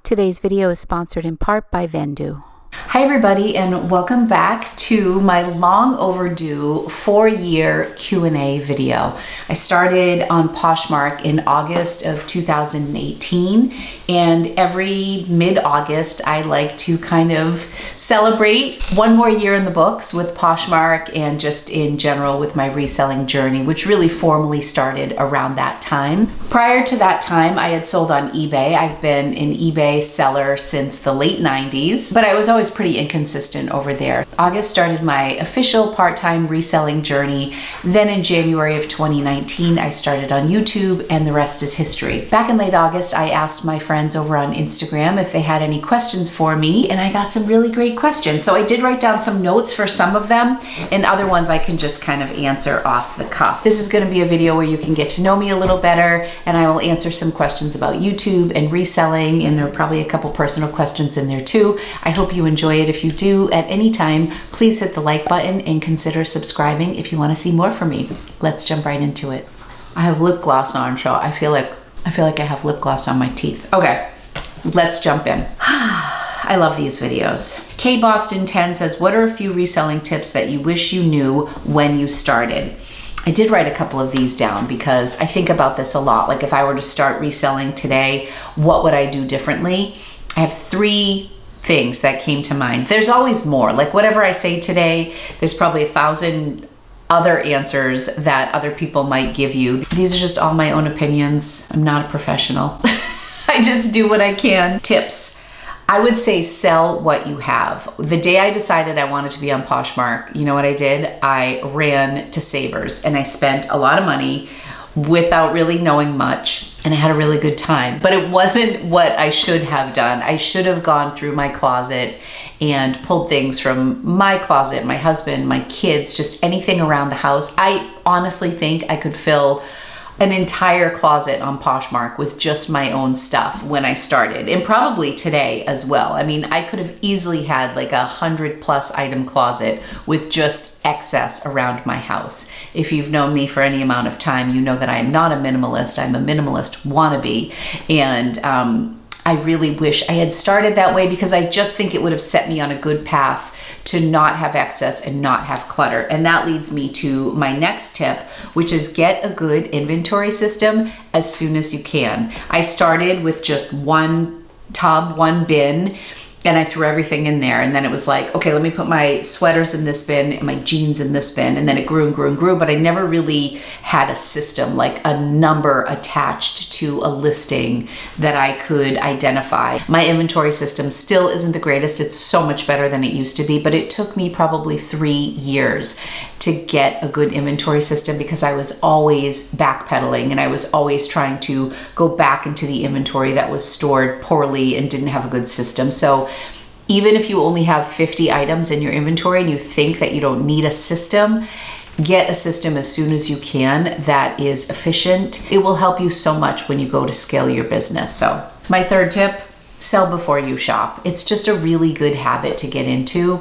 Today's video is sponsored in part by Vendoo. Hi everybody, and welcome back to my long overdue 4-year Q&A video. I started on Poshmark in August of 2018, and every mid-August I like to kind of celebrate one more year in the books with Poshmark and just in general with my reselling journey, which really formally started around that time. Prior to that time, I had sold on eBay. I've been an eBay seller since the late 90s, but I was always pretty inconsistent over there. August started my official part-time reselling journey. Then in January of 2019, I started on YouTube, and the rest is history. Back in late August, I asked my friends over on Instagram if they had any questions for me, and I got some really great questions. So I did write down some notes for some of them, and other ones I can just kind of answer off the cuff. This is going to be a video where you can get to know me a little better, and I will answer some questions about YouTube and reselling, and there are probably a couple personal questions in there too. I hope you enjoy it. If you do at any time, please hit the like button and consider subscribing if you want to see more from me. Let's jump right into it. I have lip gloss on, so I feel like I have lip gloss on my teeth. Okay, let's jump in. I love these videos. K Boston 10 says, what are a few reselling tips that you wish you knew when you started? I did write a couple of these down because I think about this a lot. Like if I were to start reselling today, what would I do differently? I have 3 things that came to mind. There's always more. Like whatever I say today, there's probably 1,000 other answers that other people might give you. These are just all my own opinions. I'm not a professional. I just do what I can. Tips. I would say sell what you have. The day I decided I wanted to be on Poshmark, you know what I did? I ran to Savers and I spent a lot of money without really knowing much, and I had a really good time. But it wasn't what I should have done. I should have gone through my closet and pulled things from my closet, my husband, my kids, just anything around the house. I honestly think I could fill an entire closet on Poshmark with just my own stuff when I started, and probably today as well. I mean, I could have easily had like 100+ item closet with just excess around my house. If you've known me for any amount of time, you know that I am not a minimalist. I'm a minimalist wannabe, and I really wish I had started that way because I just think it would have set me on a good path to not have excess and not have clutter. And that leads me to my next tip, which is get a good inventory system as soon as you can. I started with just one tub, one bin, and I threw everything in there. And then it was like, okay, let me put my sweaters in this bin and my jeans in this bin. And then it grew and grew and grew, but I never really had a system, like a number attached to a listing that I could identify. My inventory system still isn't the greatest. It's so much better than it used to be, but it took me probably 3 years to get a good inventory system because I was always backpedaling and I was always trying to go back into the inventory that was stored poorly and didn't have a good system. So even if you only have 50 items in your inventory and you think that you don't need a system, get a system as soon as you can that is efficient. It will help you so much when you go to scale your business. So my third tip, sell before you shop. It's just a really good habit to get into.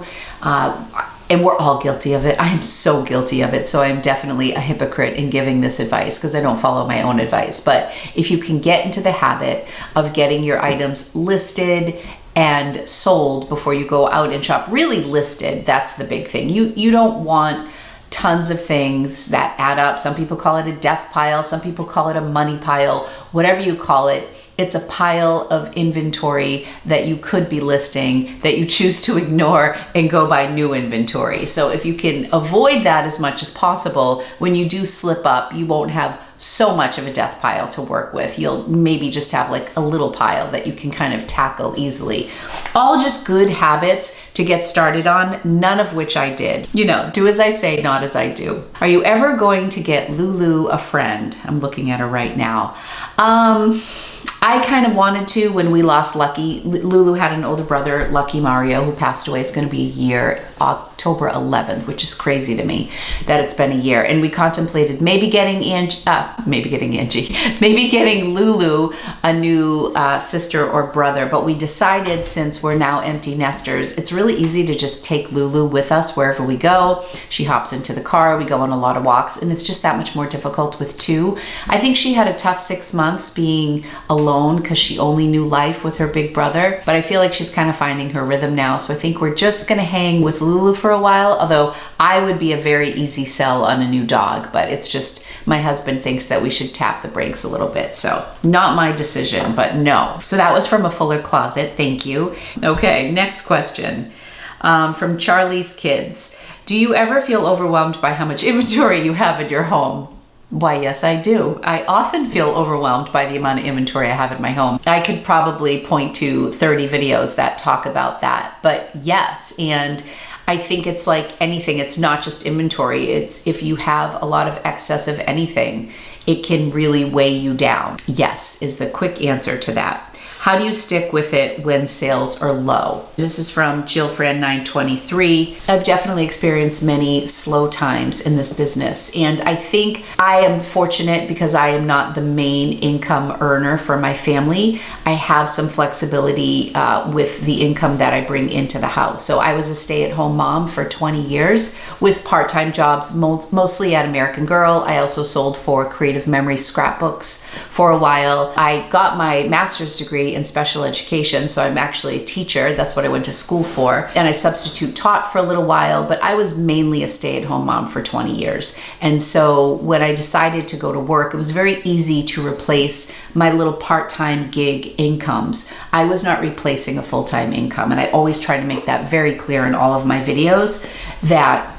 And we're all guilty of it. I am so guilty of it. So I'm definitely a hypocrite in giving this advice because I don't follow my own advice. But if you can get into the habit of getting your items listed and sold before you go out and shop, really listed, that's the big thing. You don't want tons of things that add up. Some people call it a death pile. Some people call it a money pile. Whatever you call it, it's a pile of inventory that you could be listing that you choose to ignore and go buy new inventory. So if you can avoid that as much as possible, when you do slip up, you won't have so much of a death pile to work with. You'll maybe just have like a little pile that you can kind of tackle easily. All just good habits to get started on, none of which I did. You know, do as I say, not as I do. Are you ever going to get Lulu a friend? I'm looking at her right now. I kind of wanted to when we lost Lucky. Lulu had an older brother, Lucky Mario, who passed away. It's going to be a year, October 11th, which is crazy to me that it's been a year. And we contemplated maybe getting Lulu a new sister or brother, but we decided, since we're now empty nesters, it's really easy to just take Lulu with us wherever we go. She hops into the car, we go on a lot of walks, and it's just that much more difficult with two. I think she had a tough 6 months being alone because she only knew life with her big brother, but I feel like she's kind of finding her rhythm now. So I think we're just gonna hang with Lulu for a while, although I would be a very easy sell on a new dog, but it's just my husband thinks that we should tap the brakes a little bit. So not my decision, but no. So that was from a fuller closet, thank you. Okay, next question from Charlie's Kids. Do you ever feel overwhelmed by how much inventory you have in your home? Why, yes, I do. I often feel overwhelmed by the amount of inventory I have in my home. I could probably point to 30 videos that talk about that, but yes. And I think it's like anything, it's not just inventory. It's if you have a lot of excess of anything, it can really weigh you down. Yes, is the quick answer to that. How do you stick with it when sales are low? This is from JillFran923. I've definitely experienced many slow times in this business. And I think I am fortunate because I am not the main income earner for my family. I have some flexibility with the income that I bring into the house. So I was a stay-at-home mom for 20 years with part-time jobs, mostly at American Girl. I also sold for Creative Memory scrapbooks for a while. I got my master's degree in special education, so I'm actually a teacher. That's what I went to school for. And I substitute taught for a little while, but I was mainly a stay-at-home mom for 20 years. And so when I decided to go to work, it was very easy to replace my little part-time gig incomes. I was not replacing a full-time income, and I always try to make that very clear in all of my videos that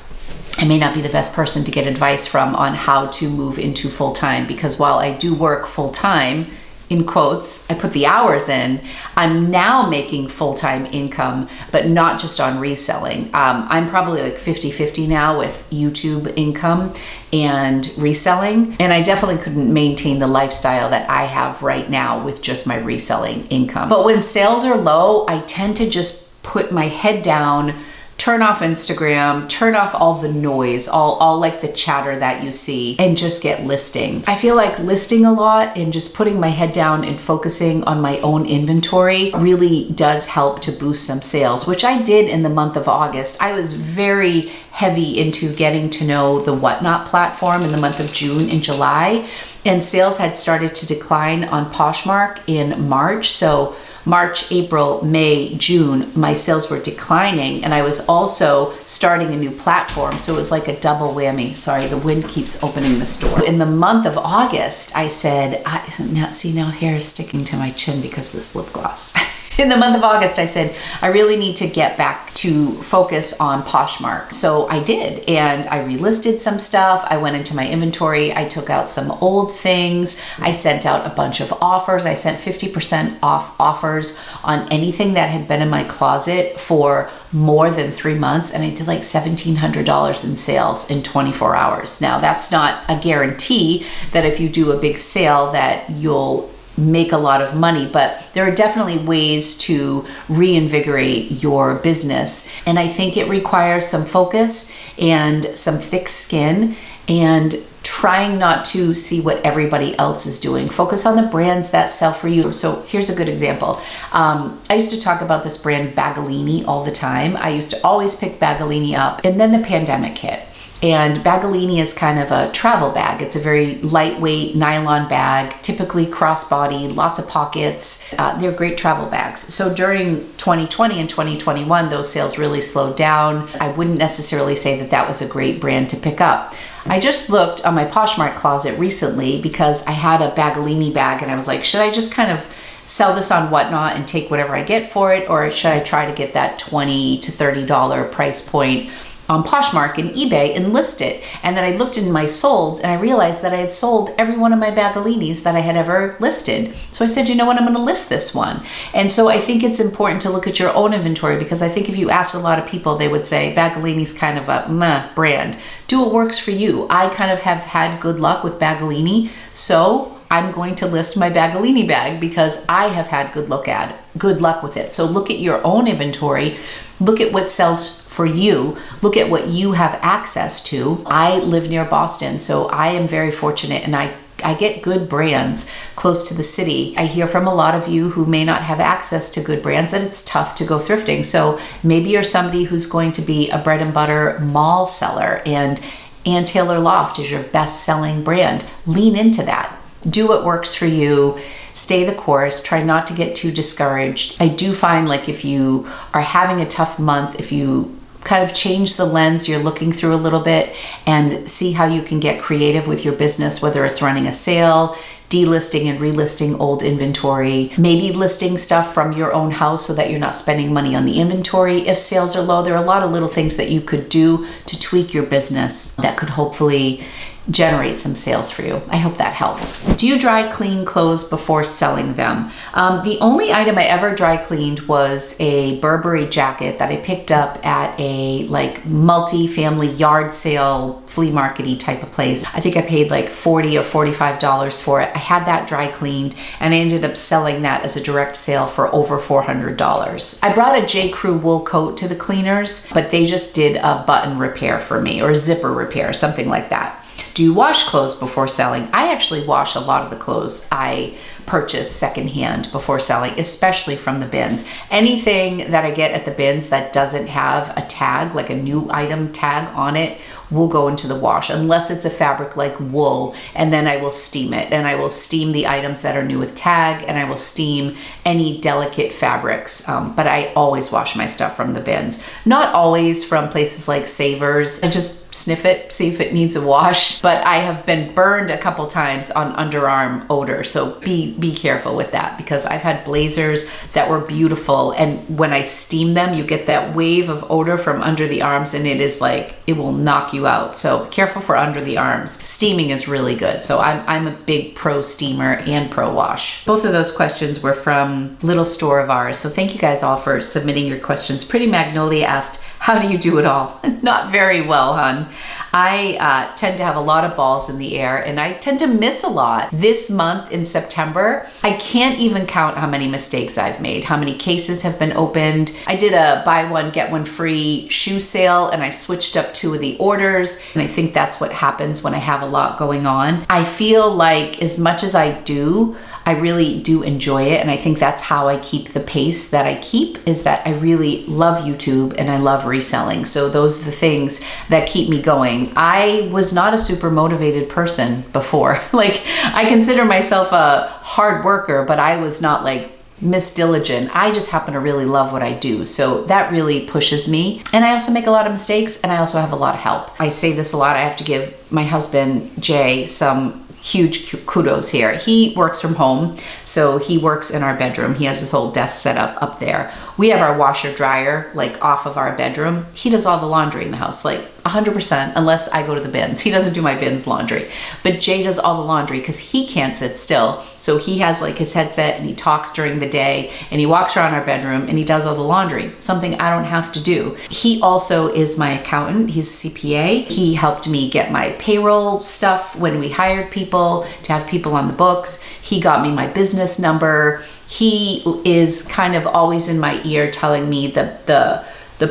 I may not be the best person to get advice from on how to move into full-time, because while I do work full-time, in quotes, I put the hours in, I'm now making full-time income, but not just on reselling. I'm probably like 50-50 now with YouTube income and reselling. And I definitely couldn't maintain the lifestyle that I have right now with just my reselling income. But when sales are low, I tend to just put my head down, turn off Instagram, turn off all the noise, all like the chatter that you see, and just get listing. I feel like listing a lot and just putting my head down and focusing on my own inventory really does help to boost some sales, which I did in the month of August. I was very heavy into getting to know the Whatnot platform in the month of June and July, and sales had started to decline on Poshmark in March. So March, April, May, June, my sales were declining, and I was also starting a new platform. So it was like a double whammy. Sorry, the wind keeps opening this door. In the month of August, I said, now hair is sticking to my chin because of this lip gloss. In the month of August, I said, I really need to get back to focus on Poshmark. So I did, and I relisted some stuff. I went into my inventory. I took out some old things. I sent out a bunch of offers. I sent 50% off offers on anything that had been in my closet for more than 3 months. And I did like $1,700 in sales in 24 hours. Now, that's not a guarantee that if you do a big sale that you'll make a lot of money, but there are definitely ways to reinvigorate your business. And I think it requires some focus and some thick skin and trying not to see what everybody else is doing. Focus on the brands that sell for you. So here's a good example. I used to talk about this brand Bagolini all the time. I used to always pick Bagolini up, and then the pandemic hit. And Bagolini is kind of a travel bag. It's a very lightweight nylon bag, typically crossbody, lots of pockets. They're great travel bags. So during 2020 and 2021, those sales really slowed down. I wouldn't necessarily say that that was a great brand to pick up. I just looked on my Poshmark closet recently because I had a Bagolini bag, and I was like, should I just kind of sell this on Whatnot and take whatever I get for it, or should I try to get that $20 to $30 price point on Poshmark and eBay and list it? And then I looked in my solds and I realized that I had sold every one of my Bagolinis that I had ever listed. So I said, you know what, I'm going to list this one. And so I think it's important to look at your own inventory, because I think if you asked a lot of people, they would say Bagolini's kind of a meh brand. Do what works for you. I kind of have had good luck with Bagolini, so I'm going to list my Bagolini bag because I have had good luck with it. So look at your own inventory, look at what sells for you, look at what you have access to. I live near Boston, so I am very fortunate, and I get good brands close to the city. I hear from a lot of you who may not have access to good brands that it's tough to go thrifting. So maybe you're somebody who's going to be a bread and butter mall seller, and Ann Taylor Loft is your best selling brand. Lean into that. Do what works for you. Stay the course. Try not to get too discouraged. I do find, like, if you are having a tough month, if you kind of change the lens you're looking through a little bit and see how you can get creative with your business, whether it's running a sale, delisting and relisting old inventory, maybe listing stuff from your own house so that you're not spending money on the inventory. If sales are low, there are a lot of little things that you could do to tweak your business that could hopefully generate some sales for you. I hope that helps. Do you dry clean clothes before selling them? The only item I ever dry cleaned was a Burberry jacket that I picked up at a multi-family yard sale, flea market-y type of place. I think I paid like $40 or $45 for it. I had that dry cleaned, and I ended up selling that as a direct sale for over $400. I brought a J. Crew wool coat to the cleaners, but they just did a button repair for me, or a zipper repair, something like that. Do you wash clothes before selling? I actually wash a lot of the clothes I purchase secondhand before selling, especially from the bins. Anything that I get at the bins that doesn't have a tag, like a new item tag on it, will go into the wash, unless it's a fabric like wool, and then I will steam it. And I will steam the items that are new with tag, and I will steam any delicate fabrics. But I always wash my stuff from the bins. Not always from places like Savers. I just sniff it, see if it needs a wash. But I have been burned a couple times on underarm odor, so be careful with that, because I've had blazers that were beautiful, and when I steam them, you get that wave of odor from under the arms, and it is like, it will knock you out. So careful for under the arms. Steaming is really good. So I'm a big pro steamer and pro wash. Both of those questions were from Little Store of ours. So thank you guys all for submitting your questions. Pretty Magnolia asked, how do you do it all? Not very well, hun. I tend to have a lot of balls in the air, and I tend to miss a lot. This month in September, I can't even count how many mistakes I've made, how many cases have been opened. I did a buy one, get one free shoe sale, and I switched up 2 of the orders. And I think that's what happens when I have a lot going on. I feel like as much as I do, I really do enjoy it, and I think that's how I keep the pace that I keep, is that I really love YouTube and I love reselling. So those are the things that keep me going. I was not a super motivated person before. Like, I consider myself a hard worker, but I was not like Miss Diligent. I just happen to really love what I do. So that really pushes me. And I also make a lot of mistakes, and I also have a lot of help. I say this a lot. I have to give my husband, Jay, some huge kudos here. He works from home, so he works in our bedroom. He has his whole desk set up there. We have our washer dryer like off of our bedroom. He does all the laundry in the house, like 100%, unless I go to the bins. He doesn't do my bins laundry, but Jay does all the laundry because he can't sit still. So he has like his headset, and he talks during the day, and he walks around our bedroom, and he does all the laundry, something I don't have to do. He also is my accountant. He's a CPA. He helped me get my payroll stuff when we hired people, to have people on the books. He got me my business number. He is kind of always in my ear telling me the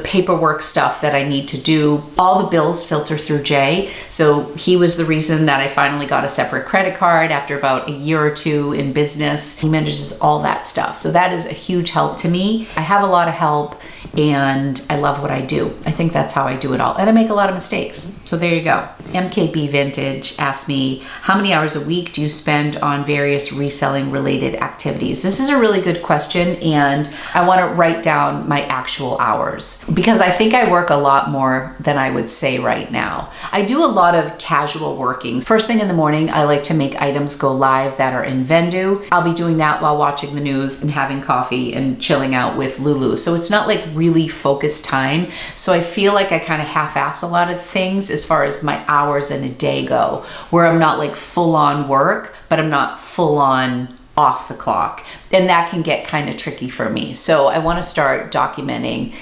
paperwork stuff that I need to do. All the bills filter through Jay. So he was the reason that I finally got a separate credit card after about a year or 2 in business. He manages all that stuff. So that is a huge help to me. I have a lot of help, and I love what I do. I think that's how I do it all. And I make a lot of mistakes. So there you go. MKB Vintage asked me, how many hours a week do you spend on various reselling related activities? This is a really good question, and I want to write down my actual hours, because I think I work a lot more than I would say right now. I do a lot of casual working. First thing in the morning, I like to make items go live that are in Vendoo. I'll be doing that while watching the news and having coffee and chilling out with Lulu. So it's not like really focused time. So I feel like I kind of half-ass a lot of things as far as my hours in a day go, where I'm not like full on work, but I'm not full on off the clock. And that can get kind of tricky for me. So I want to start documenting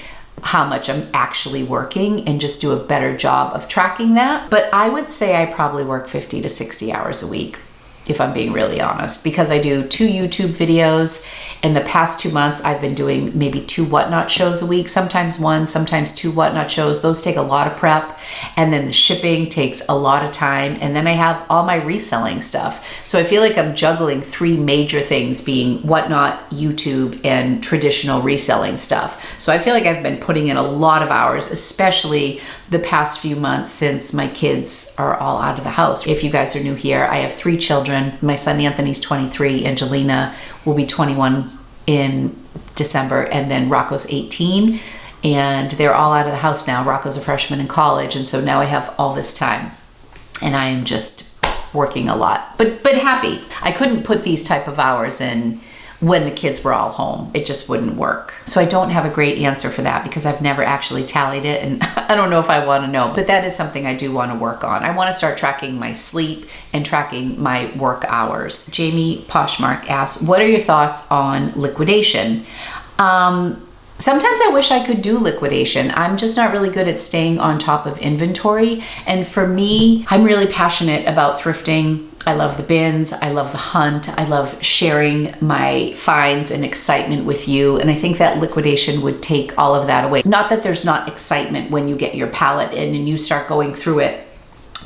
how much I'm actually working and just do a better job of tracking that. But I would say I probably work 50 to 60 hours a week. if I'm being really honest, because I do 2 YouTube videos. In the past 2 months, I've been doing maybe 2 Whatnot shows a week, sometimes 1, sometimes 2 Whatnot shows. Those take a lot of prep, and then the shipping takes a lot of time, and then I have all my reselling stuff. So I feel like I'm juggling 3 major things, being Whatnot, YouTube, and traditional reselling stuff. So I feel like I've been putting in a lot of hours, especially the past few months since my kids are all out of the house. If you guys are new here, I have 3 children. My son Anthony's 23, Angelina will be 21 in December, and then Rocco's 18, and they're all out of the house now. Rocco's a freshman in college, and so now I have all this time, and I am just working a lot, but happy. I couldn't put these type of hours in when the kids were all home. It just wouldn't work. So I don't have a great answer for that because I've never actually tallied it, and I don't know if I want to know, but that is something I do want to work on. I want to start tracking my sleep and tracking my work hours. Jamie Poshmark asks, what are your thoughts on liquidation? Sometimes I wish I could do liquidation. I'm just not really good at staying on top of inventory. And for me, I'm really passionate about thrifting. I love the bins, I love the hunt, I love sharing my finds and excitement with you, and I think that liquidation would take all of that away. Not that there's not excitement when you get your pallet in and you start going through it,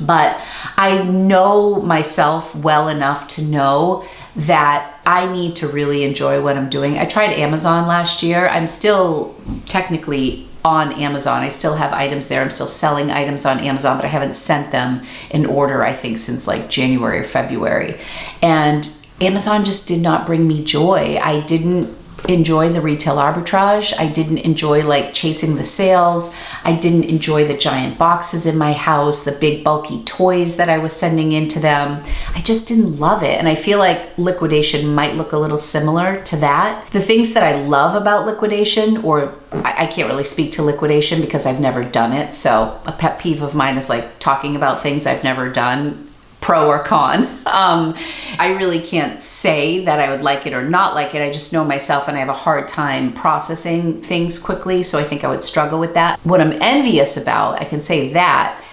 but I know myself well enough to know that I need to really enjoy what I'm doing. I tried Amazon last year. I'm still technically on Amazon. I still have items there. I'm still selling items on Amazon, but I haven't sent them in order, I think, since like January or February. And Amazon just did not bring me joy. I didn't enjoy the retail arbitrage. I didn't enjoy like chasing the sales. I didn't enjoy the giant boxes in my house, the big bulky toys that I was sending into them. I just didn't love it. And I feel like liquidation might look a little similar to that. The things that I love about liquidation, or I can't really speak to liquidation because I've never done it. So a pet peeve of mine is like talking about things I've never done, pro or con. I really can't say that I would like it or not like it. I just know myself, and I have a hard time processing things quickly, so I think I would struggle with that. What I'm envious about, I can say that,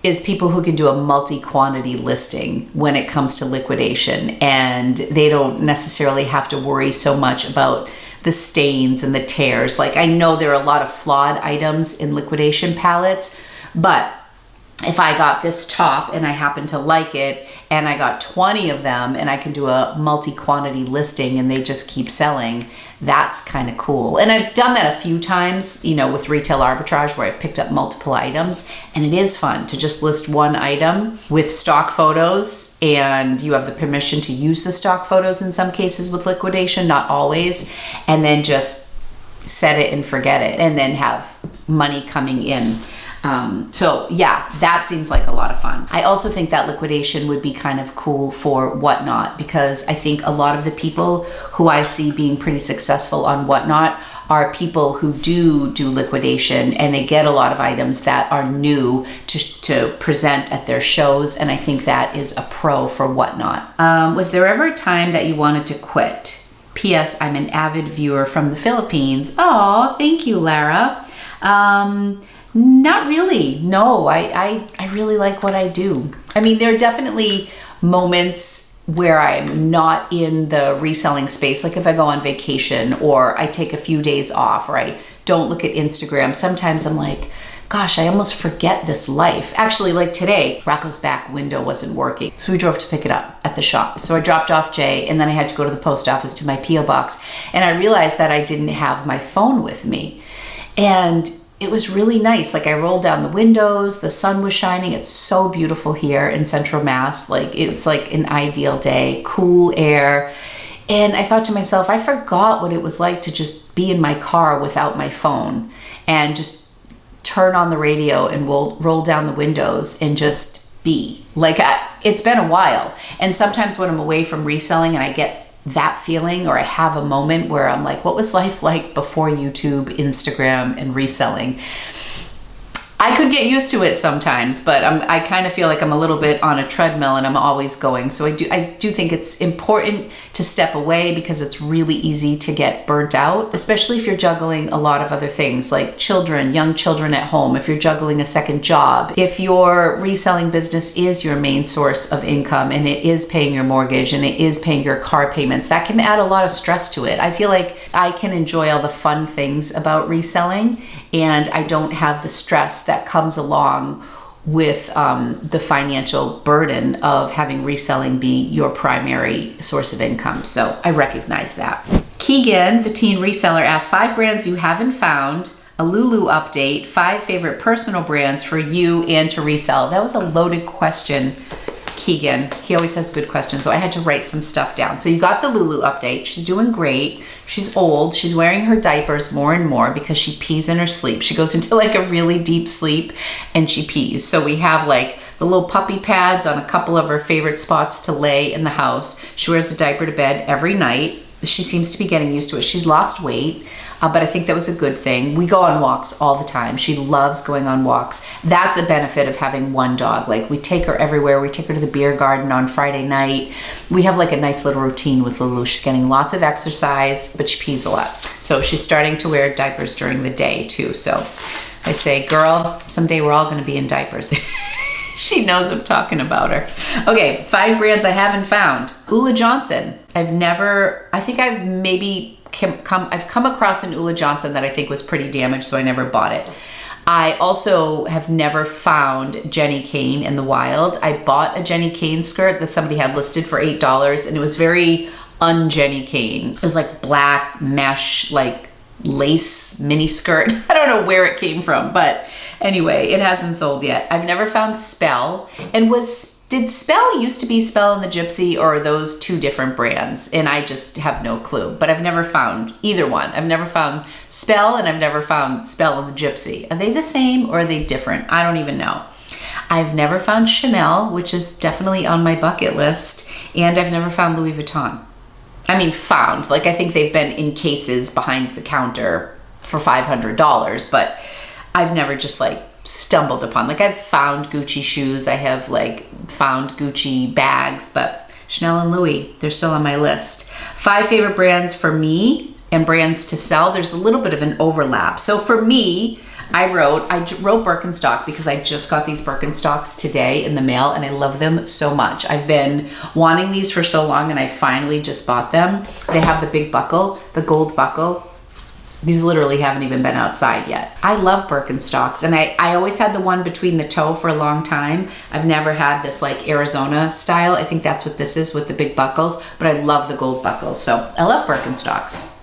is people who can do a multi-quantity listing when it comes to liquidation, and they don't necessarily have to worry so much about the stains and the tears. Like, I know there are a lot of flawed items in liquidation pallets, but if I got this top and I happen to like it, and I got 20 of them, and I can do a multi-quantity listing and they just keep selling, that's kind of cool. And I've done that a few times, you know, with retail arbitrage, where I've picked up multiple items, and it is fun to just list one item with stock photos, and you have the permission to use the stock photos in some cases with liquidation, not always, and then just set it and forget it, and then have money coming in. So yeah, that seems like a lot of fun. I also think that liquidation would be kind of cool for Whatnot, because I think a lot of the people who I see being pretty successful on Whatnot are people who do liquidation, and they get a lot of items that are new to present at their shows, and I think that is a pro for Whatnot. Was there ever a time that you wanted to quit? P.S. I'm an avid viewer from the Philippines. Oh, thank you, Lara. Not really. No, I really like what I do. I mean, there are definitely moments where I'm not in the reselling space. Like if I go on vacation, or I take a few days off, or I don't look at Instagram. Sometimes I'm like, gosh, I almost forget this life. Actually, like today, Rocco's back window wasn't working, so we drove to pick it up at the shop. So I dropped off Jay, and then I had to go to the post office to my P.O. box, and I realized that I didn't have my phone with me. And it was really nice. Like, I rolled down the windows, the sun was shining. It's so beautiful here in Central Mass. Like, it's like an ideal day, cool air. And I thought to myself, I forgot what it was like to just be in my car without my phone and just turn on the radio and roll down the windows and just be. Like, it's been a while. And sometimes when I'm away from reselling and I get that feeling, or I have a moment where I'm like, what was life like before YouTube, Instagram, and reselling? I could get used to it sometimes, but I kind of feel like I'm a little bit on a treadmill and I'm always going. So I do think it's important to step away because it's really easy to get burnt out, especially if you're juggling a lot of other things like children, young children at home, if you're juggling a second job, if your reselling business is your main source of income and it is paying your mortgage and it is paying your car payments, that can add a lot of stress to it. I feel like I can enjoy all the fun things about reselling and I don't have the stress that comes along with the financial burden of having reselling be your primary source of income. So I recognize that. Keegan, the teen reseller, asked 5 brands you haven't found, a Lulu update, 5 favorite personal brands for you and to resell. That was a loaded question, Keegan. He always has good questions, so I had to write some stuff down. So you got the Lulu update. She's doing great. She's old. She's wearing her diapers more and more because she pees in her sleep. She goes into like a really deep sleep and she pees. So we have like the little puppy pads on a couple of her favorite spots to lay in the house. She wears the diaper to bed every night. She seems to be getting used to it. She's lost weight, but I think that was a good thing. We go on walks all the time. She loves going on walks. That's a benefit of having one dog. Like we take her everywhere. We take her to the beer garden on Friday night. We have like a nice little routine with Lulu. She's getting lots of exercise, but she pees a lot. So she's starting to wear diapers during the day too. So I say, girl, someday we're all gonna be in diapers. She knows I'm talking about her. Okay, 5 brands I haven't found. Ulla Johnson. I think I've maybe come across an Ulla Johnson that I think was pretty damaged, so I never bought it. I also have never found Jenny Kane in the wild. I bought a Jenny Kane skirt that somebody had listed for $8 and it was very un-Jenny Kane. It was like black mesh, like lace mini skirt. I don't know where it came from, but anyway, it hasn't sold yet. I've never found Spell. And did Spell used to be Spell and the Gypsy, or are those 2 different brands? And I just have no clue, but I've never found either one. I've never found Spell and I've never found Spell and the Gypsy. Are they the same or are they different? I don't even know. I've never found Chanel, which is definitely on my bucket list. And I've never found Louis Vuitton. I mean, found, like I think they've been in cases behind the counter for $500, but I've never just like stumbled upon, like I've found Gucci shoes, I have like found Gucci bags, but Chanel and Louis, they're still on my list. 5 favorite brands for me and brands to sell. There's a little bit of an overlap. So for me, I wrote Birkenstock because I just got these Birkenstocks today in the mail and I love them so much. I've been wanting these for so long and I finally just bought them. They have the big buckle, the gold buckle. These literally haven't even been outside yet. I love Birkenstocks and I always had the one between the toe for a long time. I've never had this like Arizona style. I think that's what this is with the big buckles, but I love the gold buckles. So I love Birkenstocks.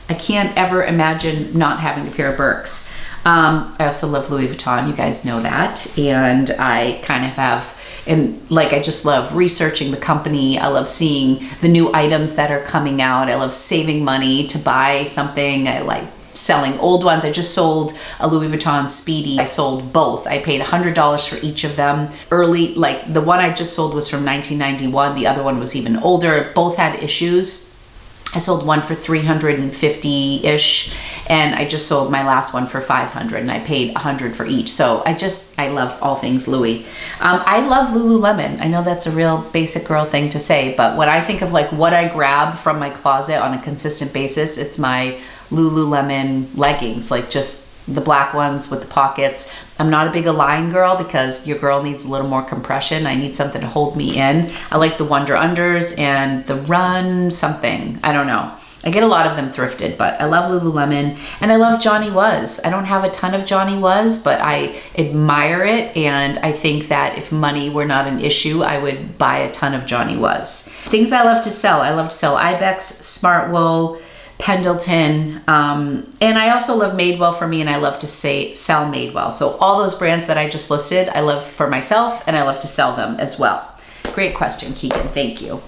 I can't ever imagine not having a pair of Birks. I also love Louis Vuitton, you guys know that. And I kind of have, and like I just love researching the company. I love seeing the new items that are coming out. I love saving money to buy something. I like selling old ones. I just sold a Louis Vuitton Speedy. I sold both. I paid $100 for each of them. Early, like the one I just sold was from 1991. The other one was even older. Both had issues. I sold one for $350-ish, and I just sold my last one for $500, and I paid $100 for each. So I love all things Louis. I love Lululemon. I know that's a real basic girl thing to say, but when I think of like what I grab from my closet on a consistent basis, it's my Lululemon leggings, like just the black ones with the pockets. I'm not a big Align girl because your girl needs a little more compression. I need something to hold me in. I like the Wonder Unders and the Run something. I don't know. I get a lot of them thrifted, but I love Lululemon and I love Johnny Was. I don't have a ton of Johnny Was, but I admire it. And I think that if money were not an issue, I would buy a ton of Johnny Was. Things I love to sell. I love to sell Ibex, Smartwool, Pendleton, and I also love Madewell for me, and I love to sell Madewell. So all those brands that I just listed, I love for myself, and I love to sell them as well. Great question, Keegan, thank you.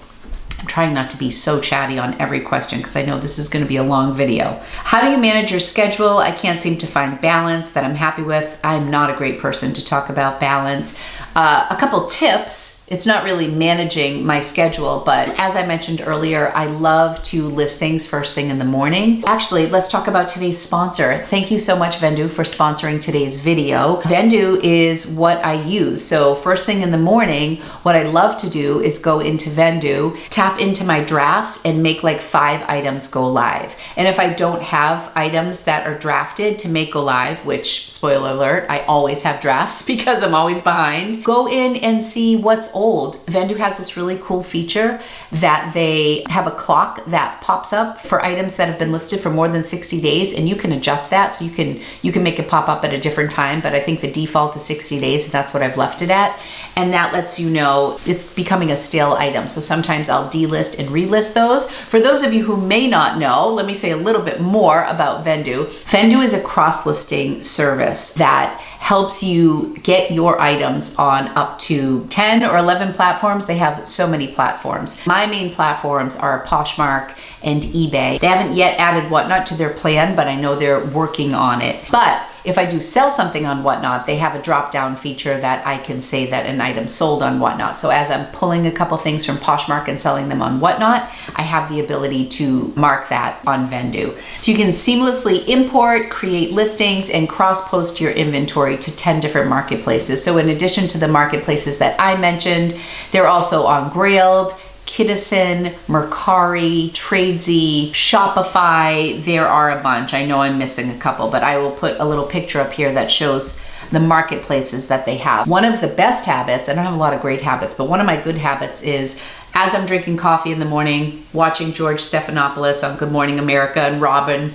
I'm trying not to be so chatty on every question because I know this is going to be a long video. How do you manage your schedule? I can't seem to find balance that I'm happy with. I'm not a great person to talk about balance. A couple tips it's not really managing my schedule, but as I mentioned earlier, I love to list things first thing in the morning. Actually, let's talk about today's sponsor. Thank you so much, Vendoo, for sponsoring today's video. Vendoo is what I use. So first thing in the morning, what I love to do is go into Vendoo, tap into my drafts, and make like 5 items go live. And if I don't have items that are drafted to make go live, which, spoiler alert, I always have drafts because I'm always behind, go in and see what's old. Vendoo has this really cool feature that they have a clock that pops up for items that have been listed for more than 60 days, and you can adjust that. So you can make it pop up at a different time, but I think the default is 60 days, and that's what I've left it at. And that lets you know it's becoming a stale item. So sometimes I'll delist and relist those. For those of you who may not know, let me say a little bit more about Vendoo. Vendoo is a cross-listing service that helps you get your items on up to 10 or 11 platforms. They have so many platforms. My main platforms are Poshmark and eBay. They haven't yet added Whatnot to their plan, but I know they're working on it. But if I do sell something on Whatnot, they have a drop-down feature that I can say that an item sold on Whatnot. So as I'm pulling a couple things from Poshmark and selling them on Whatnot, I have the ability to mark that on Vendoo. So you can seamlessly import, create listings, and cross-post your inventory to 10 different marketplaces. So in addition to the marketplaces that I mentioned, they're also on Grailed, Kidizen, Mercari, Tradesy, Shopify. There are a bunch. I know I'm missing a couple, but I will put a little picture up here that shows the marketplaces that they have. One of the best habits, I don't have a lot of great habits, but one of my good habits is as I'm drinking coffee in the morning, watching George Stephanopoulos on Good Morning America and Robin,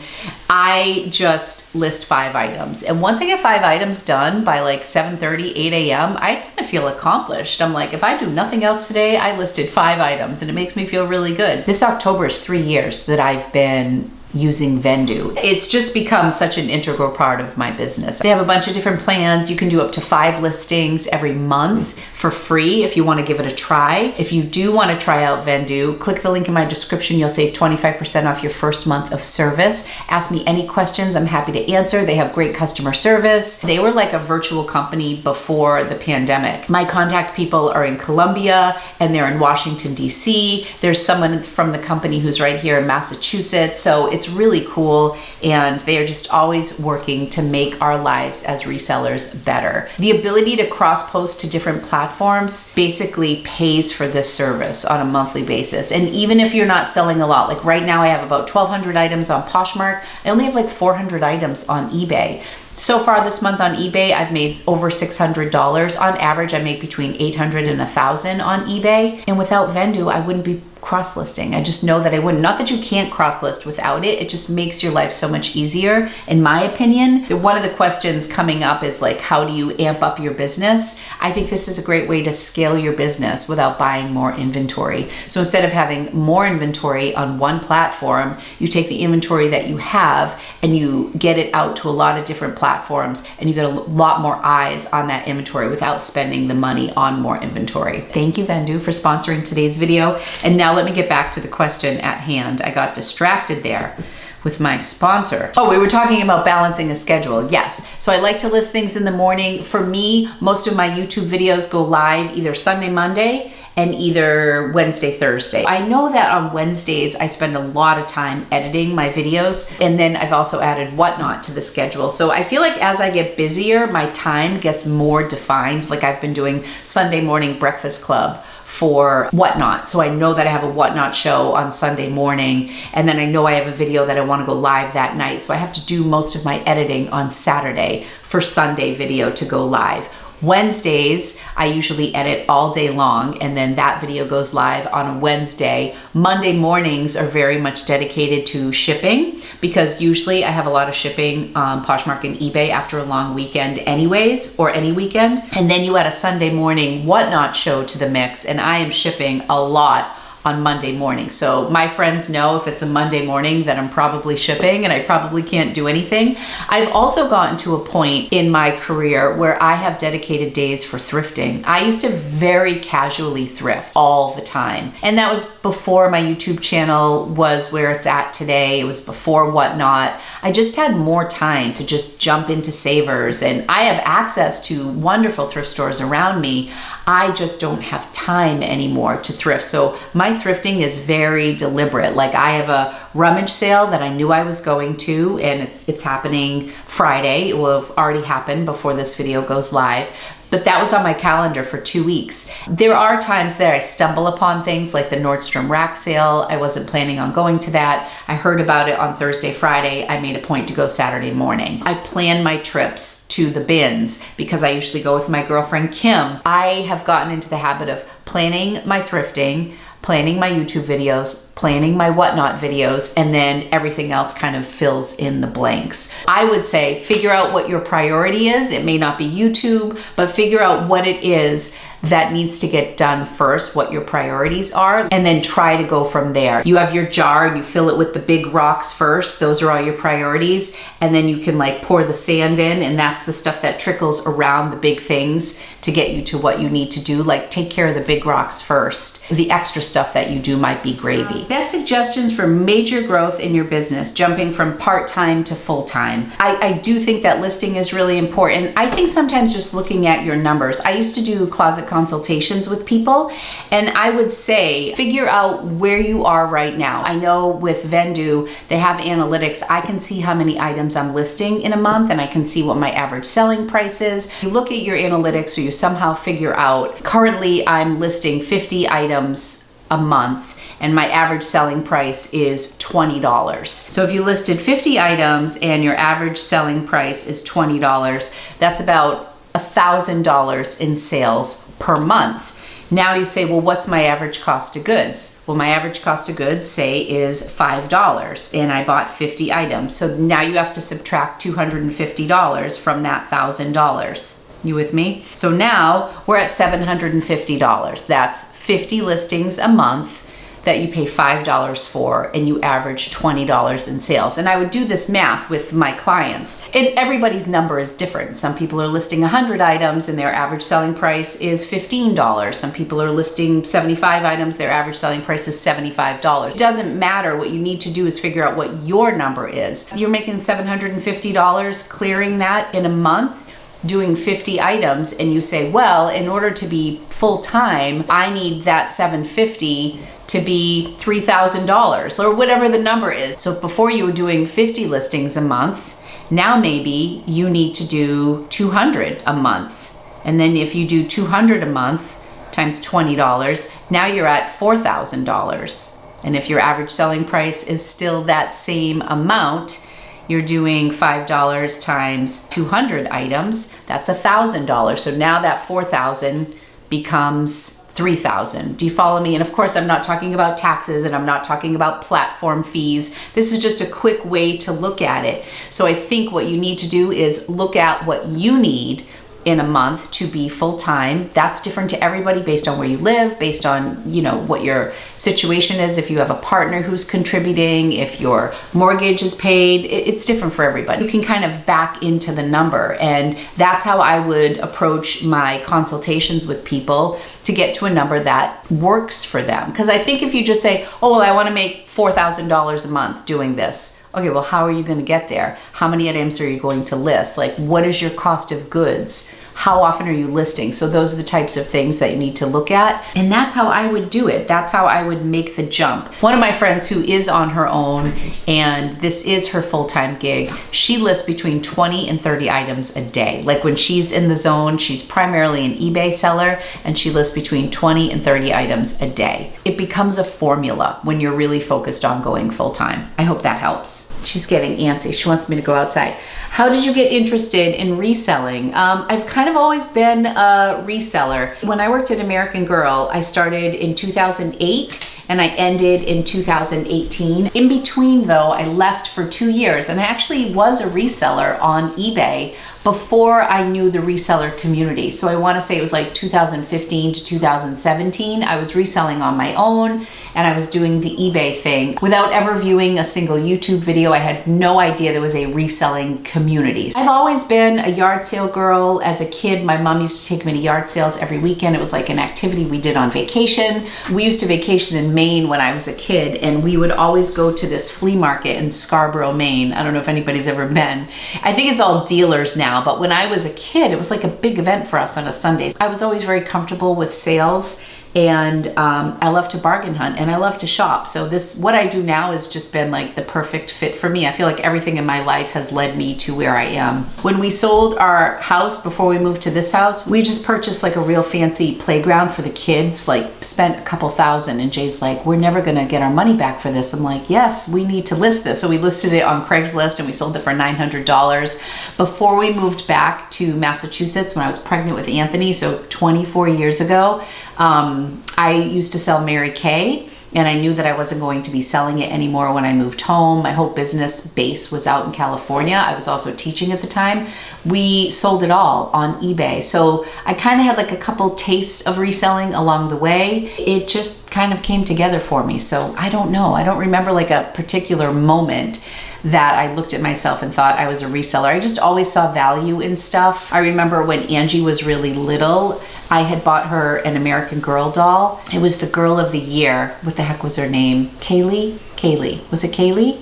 I just list 5 items. And once I get 5 items done by like 7:30, 8 a.m., I kind of feel accomplished. I'm like, if I do nothing else today, I listed 5 items, and it makes me feel really good. This October is 3 years that I've been using Vendoo. It's just become such an integral part of my business. They have a bunch of different plans. You can do up to 5 listings every month for free if you want to give it a try. If you do want to try out Vendoo, click the link in my description. You'll save 25% off your first month of service. Ask me any questions. I'm happy to answer. They have great customer service. They were like a virtual company before the pandemic. My contact people are in Colombia and they're in Washington, D.C. There's someone from the company who's right here in Massachusetts. So it's really cool, and they are just always working to make our lives as resellers better. The ability to cross-post to different platforms basically pays for this service on a monthly basis. And even if you're not selling a lot, like right now I have about 1,200 items on Poshmark, I only have like 400 items on eBay. So far this month on eBay, I've made over $600. On average, I make between $800 and $1,000 on eBay. And without Vendoo, I wouldn't be cross-listing. I just know that I wouldn't. Not that you can't cross-list without it. It just makes your life so much easier, in my opinion. One of the questions coming up is like, how do you amp up your business? I think this is a great way to scale your business without buying more inventory. So instead of having more inventory on one platform, you take the inventory that you have and you get it out to a lot of different platforms, and you get a lot more eyes on that inventory without spending the money on more inventory. Thank you, Vendoo, for sponsoring today's video. And now let me get back to the question at hand. I got distracted there with my sponsor. Oh, we were talking about balancing a schedule. Yes. So I like to list things in the morning. For me, most of my YouTube videos go live either Sunday, Monday, and either Wednesday, Thursday. I know that on Wednesdays, I spend a lot of time editing my videos, and then I've also added Whatnot to the schedule. So I feel like as I get busier, my time gets more defined. Like I've been doing Sunday morning breakfast club for Whatnot. So I know that I have a Whatnot show on Sunday morning, and then I know I have a video that I want to go live that night. So I have to do most of my editing on Saturday for Sunday video to go live. Wednesdays, I usually edit all day long, and then that video goes live on a Wednesday. Monday mornings are very much dedicated to shipping, because usually I have a lot of shipping on Poshmark and eBay after a long weekend anyways, or any weekend. And then you add a Sunday morning Whatnot show to the mix, and I am shipping a lot on Monday morning. So my friends know if it's a Monday morning that I'm probably shipping and I probably can't do anything. I've also gotten to a point in my career where I have dedicated days for thrifting. I used to very casually thrift all the time. And that was before my YouTube channel was where it's at today. It was before Whatnot. I just had more time to just jump into Savers, and I have access to wonderful thrift stores around me. I just don't have time anymore to thrift. So my thrifting is very deliberate. Like I have a rummage sale that I knew I was going to, and it's happening Friday. It will have already happened before this video goes live. But that was on my calendar for 2 weeks. There are times that I stumble upon things like the Nordstrom rack sale. I wasn't planning on going to that. I heard about it on Thursday, Friday. I made a point to go Saturday morning. I plan my trips to the bins because I usually go with my girlfriend Kim. I have gotten into the habit of planning my thrifting, planning my YouTube videos, planning my Whatnot videos, and then everything else kind of fills in the blanks. I would say figure out what your priority is. It may not be YouTube, but figure out what it is that needs to get done first, what your priorities are, and then try to go from there. You have your jar and you fill it with the big rocks first. Those are all your priorities. And then you can like pour the sand in, and that's the stuff that trickles around the big things to get you to what you need to do. Like take care of the big rocks first. The extra stuff that you do might be gravy. Best suggestions for major growth in your business, jumping from part-time to full-time. I do think that listing is really important. I think sometimes just looking at your numbers. I used to do closet consultations with people, and I would say figure out where you are right now. I know with Vendoo, they have analytics. I can see how many items I'm listing in a month, and I can see what my average selling price is. You look at your analytics, or you somehow figure out, currently I'm listing 50 items a month, and my average selling price is $20. So if you listed 50 items and your average selling price is $20, that's about $1,000 in sales per month. Now you say, well, what's my average cost of goods? Well, my average cost of goods, say, is $5, and I bought 50 items. So now you have to subtract $250 from that $1,000. You with me? So now we're at $750. That's 50 listings a month that you pay $5 for, and you average $20 in sales. And I would do this math with my clients, and everybody's number is different. Some people are listing 100 items and their average selling price is $15. Some people are listing 75 items, their average selling price is $75. It doesn't matter. What you need to do is figure out what your number is. You're making $750, clearing that in a month, doing 50 items, and you say, well, in order to be full-time, I need that $750 to be $3,000 or whatever the number is. So before you were doing 50 listings a month, now maybe you need to do 200 a month. And then if you do 200 a month times $20, now you're at $4,000. And if your average selling price is still that same amount, you're doing $5 times 200 items, that's $1,000. So now that $4,000 becomes $3,000. Do you follow me? And of course, I'm not talking about taxes, and I'm not talking about platform fees. This is just a quick way to look at it. So I think what you need to do is look at what you need in a month to be full-time. That's different to everybody based on where you live, based on, you know, what your situation is. If you have a partner who's contributing, if your mortgage is paid, it's different for everybody. You can kind of back into the number, and that's how I would approach my consultations with people to get to a number that works for them. Because I think if you just say, oh, well, I want to make $4,000 a month doing this. Okay, well, how are you going to get there? How many items are you going to list? Like, what is your cost of goods? How often are you listing? So those are the types of things that you need to look at. And that's how I would do it. That's how I would make the jump. One of my friends who is on her own, and this is her full-time gig, she lists between 20 and 30 items a day. Like when she's in the zone, she's primarily an eBay seller, and she lists between 20 and 30 items a day. It becomes a formula when you're really focused on going full-time. I hope that helps. She's getting antsy. She wants me to go outside. How did you get interested in reselling? I've kind of always been a reseller. When I worked at American Girl, I started in 2008, and I ended in 2018. In between though, I left for 2 years, and I actually was a reseller on eBay before I knew the reseller community. So I want to say it was like 2015 to 2017. I was reselling on my own, and I was doing the eBay thing without ever viewing a single YouTube video. I had no idea there was a reselling community. I've always been a yard sale girl. As a kid, my mom used to take me to yard sales every weekend. It was like an activity we did on vacation. We used to vacation in Maine when I was a kid, and we would always go to this flea market in Scarborough, Maine. I don't know if anybody's ever been. I think it's all dealers now, but when I was a kid, it was like a big event for us on a Sunday. I was always very comfortable with sales, and I love to bargain hunt, and I love to shop. So what I do now has just been like the perfect fit for me. I feel like everything in my life has led me to where I am. When we sold our house before we moved to this house, we just purchased like a real fancy playground for the kids, like spent a couple thousand, and Jay's like, we're never gonna get our money back for this. I'm like, yes, we need to list this. So we listed it on Craigslist, and we sold it for $900. Before we moved back to Massachusetts, when I was pregnant with Anthony, so 24 years ago, I used to sell Mary Kay, and I knew that I wasn't going to be selling it anymore when I moved home. My whole business base was out in California. I was also teaching at the time. We sold it all on eBay. So I kind of had like a couple tastes of reselling along the way. It just kind of came together for me. So I don't know. I don't remember like a particular moment that I looked at myself and thought I was a reseller. I just always saw value in stuff. I remember when Angie was really little, I had bought her an American Girl doll. It was the girl of the year. What the heck was her name? Kaylee? Kaylee. Was it Kaylee?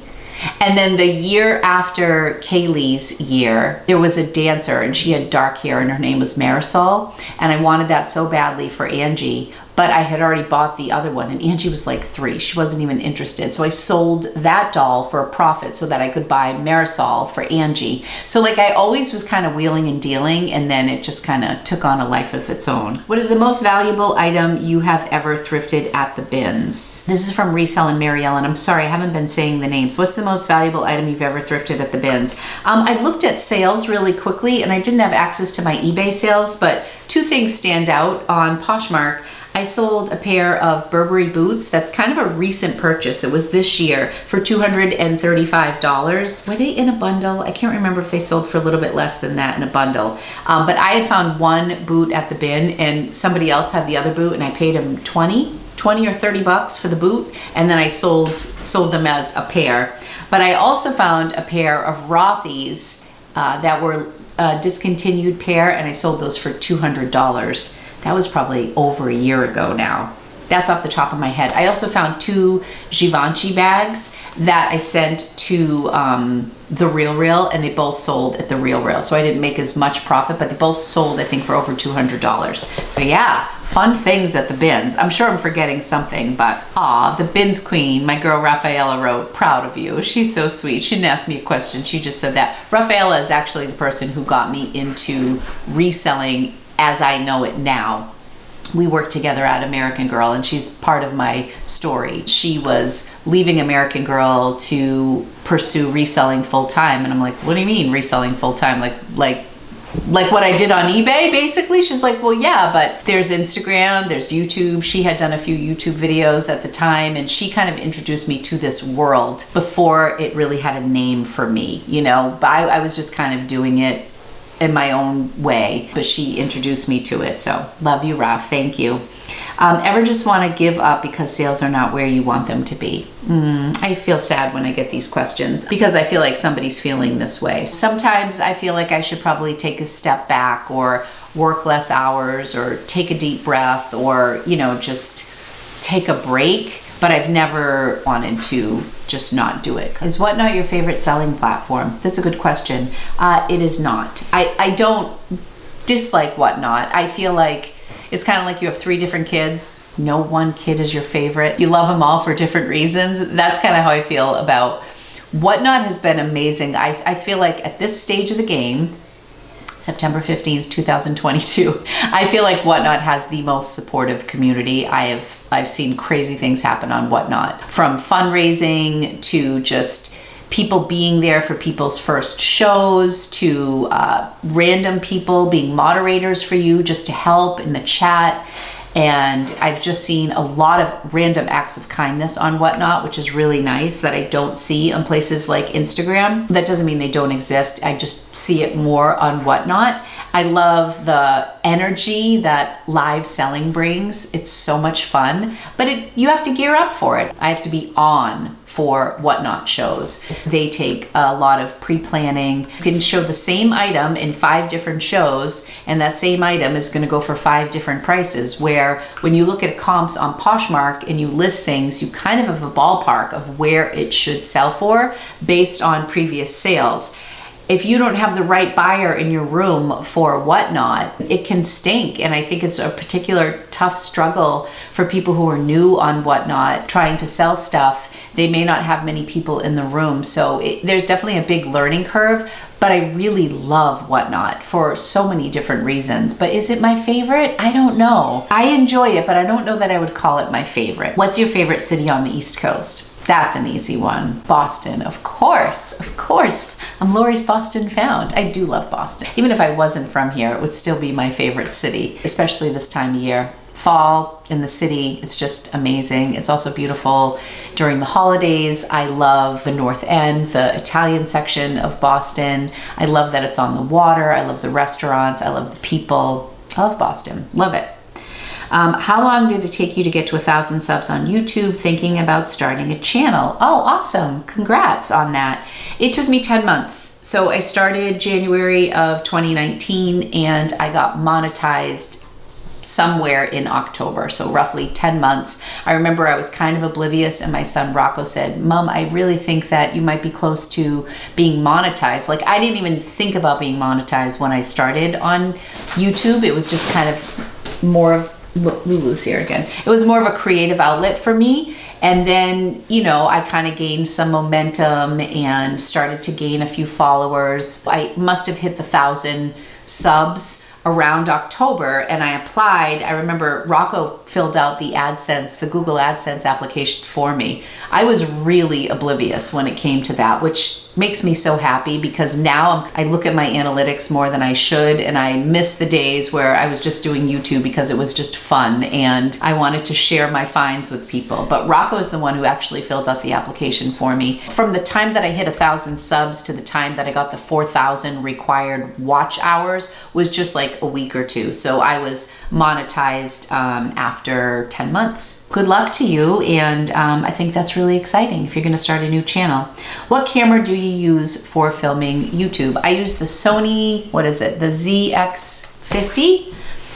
And then the year after Kaylee's year, there was a dancer, and she had dark hair, and her name was Marisol. And I wanted that so badly for Angie, but I had already bought the other one, and Angie was like 3. She wasn't even interested. So I sold that doll for a profit so that I could buy Marisol for Angie. So like I always was kind of wheeling and dealing, and then it just kind of took on a life of its own. What is the most valuable item you have ever thrifted at the bins? This is from Reselling Mary Ellen. I'm sorry, I haven't been saying the names. What's the most valuable item you've ever thrifted at the bins? I looked at sales really quickly, and I didn't have access to my eBay sales, but 2 things stand out. On Poshmark, I sold a pair of Burberry boots. That's kind of a recent purchase. It was this year for $235. Were they in a bundle? I can't remember if they sold for a little bit less than that in a bundle. But I had found one boot at the bin, and somebody else had the other boot, and I paid him 20 or 30 bucks for the boot, and then I sold them as a pair. But I also found a pair of Rothy's that were a discontinued pair, and I sold those for $200. That was probably over a year ago now. That's off the top of my head. I also found 2 Givenchy bags that I sent to the Real, and they both sold at the Real. So I didn't make as much profit, but they both sold, I think, for over $200. So yeah, fun things at the bins. I'm sure I'm forgetting something, but the bins queen, my girl Rafaela wrote, proud of you. She's so sweet. She didn't ask me a question. She just said that. Rafaela is actually the person who got me into reselling as I know it now. We worked together at American Girl, and she's part of my story. She was leaving American Girl to pursue reselling full time, and I'm like, what do you mean reselling full time? Like what I did on eBay, basically? She's like, well, yeah, but there's Instagram, there's YouTube. She had done a few YouTube videos at the time, and she kind of introduced me to this world before it really had a name for me, you know? But I was just kind of doing it in my own way, but she introduced me to it. So love you, Raf. Thank you. Ever just want to give up because sales are not where you want them to be? I feel sad when I get these questions because I feel like somebody's feeling this way. Sometimes I feel like I should probably take a step back or work less hours or take a deep breath or, you know, just take a break. But I've never wanted to just not do it. Is Whatnot your favorite selling platform? That's a good question. It is not. I don't dislike Whatnot. I feel like it's kind of like you have 3 different kids. No one kid is your favorite. You love them all for different reasons. That's kind of how I feel about Whatnot. Has been amazing. I feel like at this stage of the game, September 15th, 2022, I feel like Whatnot has the most supportive community. I've seen crazy things happen on Whatnot, from fundraising to just people being there for people's first shows to random people being moderators for you just to help in the chat. And I've just seen a lot of random acts of kindness on Whatnot, which is really nice, that I don't see on places like Instagram. That doesn't mean they don't exist. I just see it more on Whatnot. I love the energy that live selling brings. It's so much fun, but you have to gear up for it. I have to be on for Whatnot shows. They take a lot of pre-planning. You can show the same item in 5 different shows, and that same item is gonna go for 5 different prices, where when you look at comps on Poshmark and you list things, you kind of have a ballpark of where it should sell for based on previous sales. If you don't have the right buyer in your room for Whatnot, it can stink. And I think it's a particular tough struggle for people who are new on Whatnot trying to sell stuff. They may not have many people in the room. So there's definitely a big learning curve, but I really love Whatnot for so many different reasons. But is it my favorite? I don't know. I enjoy it, but I don't know that I would call it my favorite. What's your favorite city on the East Coast? That's an easy one. Boston, of course, of course. I'm Lori's Boston Found. I do love Boston. Even if I wasn't from here, it would still be my favorite city, especially this time of year. Fall in the city, it's just amazing. It's also beautiful during the holidays. I love the North End, the Italian section of Boston. I love that it's on the water. I love the restaurants. I love the people. I love Boston. Love it. How long did it take you to get to 1,000 subs on YouTube, thinking about starting a channel? Oh, awesome. Congrats on that. It took me 10 months. So I started January of 2019 and I got monetized somewhere in October, so roughly 10 months. I remember I was kind of oblivious and my son Rocco said, Mom, I really think that you might be close to being monetized. Like, I didn't even think about being monetized when I started on YouTube. It was just kind of more of, Lulu's here again. It was more of a creative outlet for me. And then, you know, I kind of gained some momentum and started to gain a few followers. I must have hit the 1,000 subs around October and I applied. I remember Rocco filled out the AdSense, the Google AdSense application for me. I was really oblivious when it came to that, which makes me so happy because now I look at my analytics more than I should, and I miss the days where I was just doing YouTube because it was just fun and I wanted to share my finds with people. But Rocco is the one who actually filled out the application for me. From the time that I hit 1,000 subs to the time that I got the 4,000 required watch hours was just like a week or two. So I was monetized after 10 months. Good luck to you, and I think that's really exciting if you're gonna start a new channel. What camera do you use for filming YouTube? I use the Sony, what is it? The ZX50?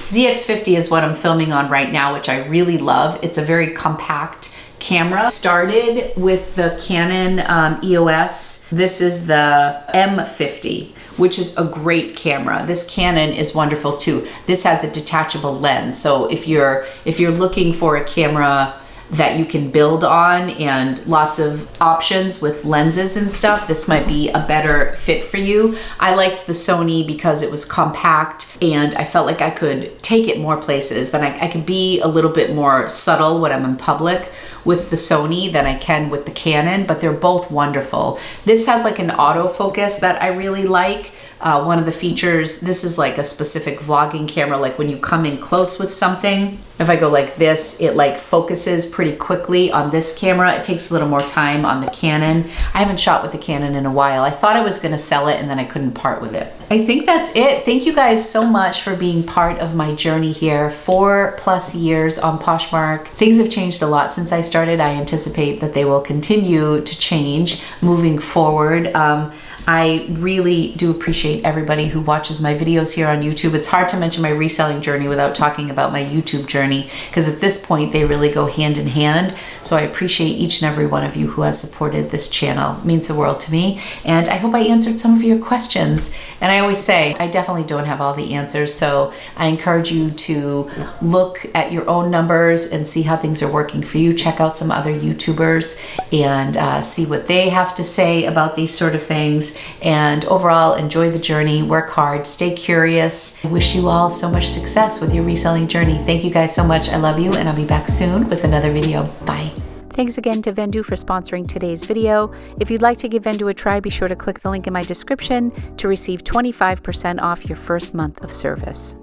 ZX50 is what I'm filming on right now, which I really love. It's a very compact camera. Started with the Canon EOS. This is the M50, which is a great camera. This Canon is wonderful too. This has a detachable lens. So if you're looking for a camera that you can build on and lots of options with lenses and stuff, this might be a better fit for you. I liked the Sony because it was compact and I felt like I could take it more places. Then I could be a little bit more subtle when I'm in public with the Sony than I can with the Canon, but they're both wonderful. This has like an autofocus that I really like. One of the features, this is like a specific vlogging camera, like when you come in close with something, if I go like this, it like focuses pretty quickly on this camera. It takes a little more time on the Canon. I haven't shot with the Canon in a while. I thought I was gonna sell it and then I couldn't part with it. I think that's it. Thank you guys so much for being part of my journey here. 4+ years on Poshmark. Things have changed a lot since I started. I anticipate that they will continue to change moving forward. I really do appreciate everybody who watches my videos here on YouTube. It's hard to mention my reselling journey without talking about my YouTube journey, because at this point they really go hand in hand. So I appreciate each and every one of you who has supported this channel. It means the world to me. And I hope I answered some of your questions. And I always say, I definitely don't have all the answers. So I encourage you to look at your own numbers and see how things are working for you. Check out some other YouTubers and see what they have to say about these sort of things. And overall, enjoy the journey, work hard, stay curious. I wish you all so much success with your reselling journey. Thank you guys so much. I love you, and I'll be back soon with another video. Bye. Thanks again to Vendoo for sponsoring today's video. If you'd like to give Vendoo a try, be sure to click the link in my description to receive 25% off your first month of service.